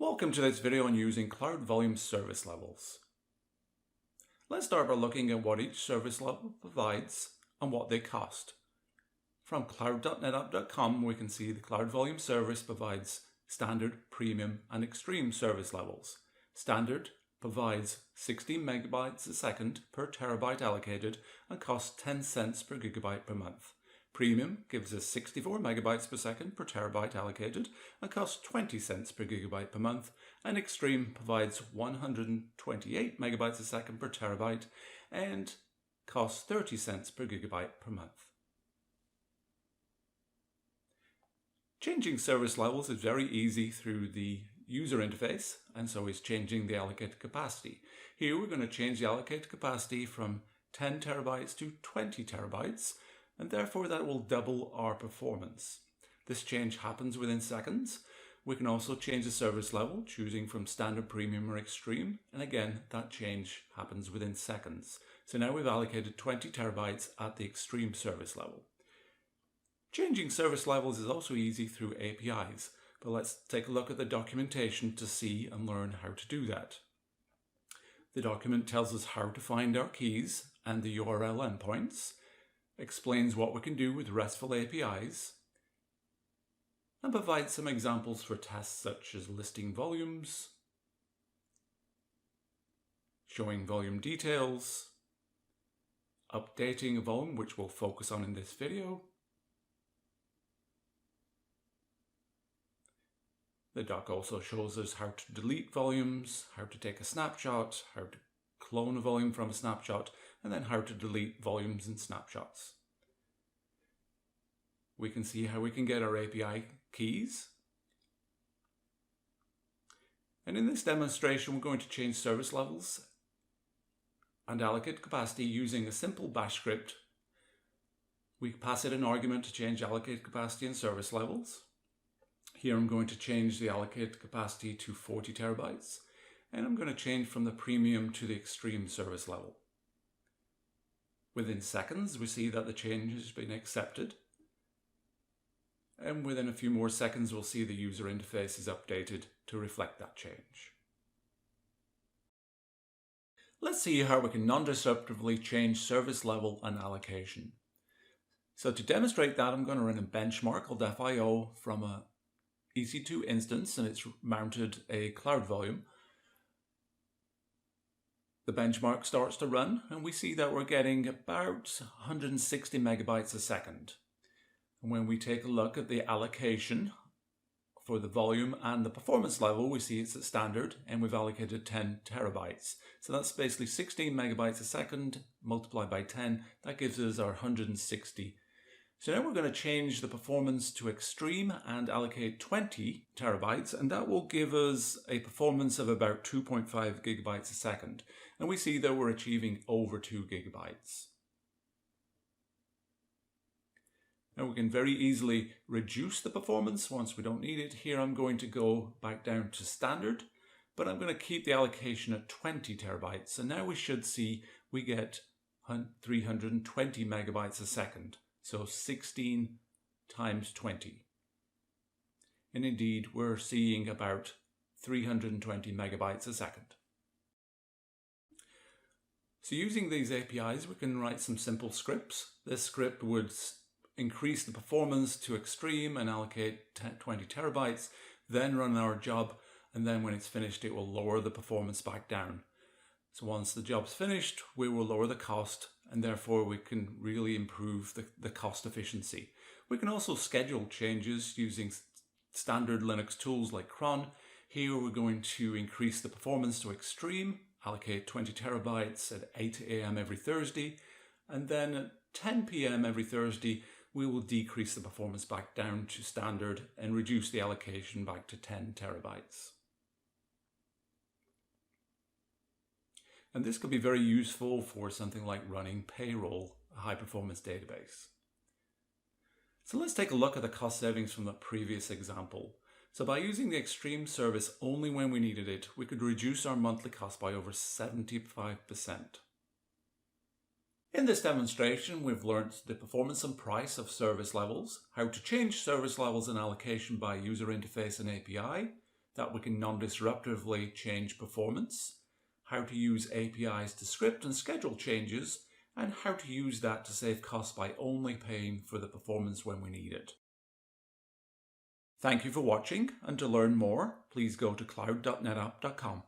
Welcome to this video on using Cloud Volume service levels. Let's start by looking at what each service level provides and what they cost. From cloud.netapp.com we can see the Cloud Volume service provides standard, premium and extreme service levels. Standard provides 16 megabytes a second per terabyte allocated and costs 10 cents per gigabyte per month. Premium gives us 64 megabytes per second per terabyte allocated and costs 20 cents per gigabyte per month, and Extreme provides 128 megabytes a second per terabyte and costs 30 cents per gigabyte per month. Changing service levels is very easy through the user interface, and so is changing the allocated capacity. Here we're going to change the allocated capacity from 10 terabytes to 20 terabytes, and therefore that will double our performance. This change happens within seconds. We can also change the service level, choosing from standard, premium or extreme, and again that change happens within seconds. So now we've allocated 20 terabytes at the extreme service level. Changing service levels is also easy through APIs, but let's take a look at the documentation to see and learn how to do that. The document tells us how to find our keys and the URL endpoints, explains what we can do with RESTful APIs, and provides some examples for tests such as listing volumes, showing volume details, updating a volume, which we'll focus on in this video. The doc also shows us how to delete volumes, how to take a snapshot, how to clone a volume from a snapshot, and then how to delete volumes and snapshots. We can see how we can get our API keys. And in this demonstration, we're going to change service levels and allocate capacity using a simple bash script. We pass it an argument to change allocated capacity and service levels. Here I'm going to change the allocated capacity to 40 terabytes, and I'm going to change from the premium to the extreme service level. Within seconds, we see that the change has been accepted. And within a few more seconds, we'll see the user interface is updated to reflect that change. Let's see how we can non-disruptively change service level and allocation. So to demonstrate that, I'm going to run a benchmark called FIO from a EC2 instance, and it's mounted a cloud volume. The benchmark starts to run, and we see that we're getting about 160 megabytes a second. And when we take a look at the allocation for the volume and the performance level, we see it's at standard, and we've allocated 10 terabytes. So that's basically 16 megabytes a second multiplied by 10. That gives us our 160. So now we're going to change the performance to extreme and allocate 20 terabytes, and that will give us a performance of about 2.5 gigabytes a second. And we see that we're achieving over 2 gigabytes. Now we can very easily reduce the performance once we don't need it. Here I'm going to go back down to standard, but I'm going to keep the allocation at 20 terabytes. And now we should see we get 320 megabytes a second. So 16 times 20. And indeed, we're seeing about 320 megabytes a second. So using these APIs, we can write some simple scripts. This script would increase the performance to extreme and allocate 20 terabytes, then run our job, and then when it's finished, it will lower the performance back down. So once the job's finished, we will lower the cost, and therefore we can really improve the cost efficiency. We can also schedule changes using standard Linux tools like cron. Here we're going to increase the performance to extreme, allocate 20 terabytes at 8 AM every Thursday, and then at 10 PM every Thursday, we will decrease the performance back down to standard and reduce the allocation back to 10 terabytes. And this could be very useful for something like running payroll, a high-performance database. So let's take a look at the cost savings from the previous example. So by using the extreme service only when we needed it, we could reduce our monthly cost by over 75%. In this demonstration, we've learned the performance and price of service levels, how to change service levels and allocation by user interface and API, that we can non-disruptively change performance, how to use APIs to script and schedule changes, and how to use that to save costs by only paying for the performance when we need it. Thank you for watching, and to learn more, please go to cloud.netapp.com.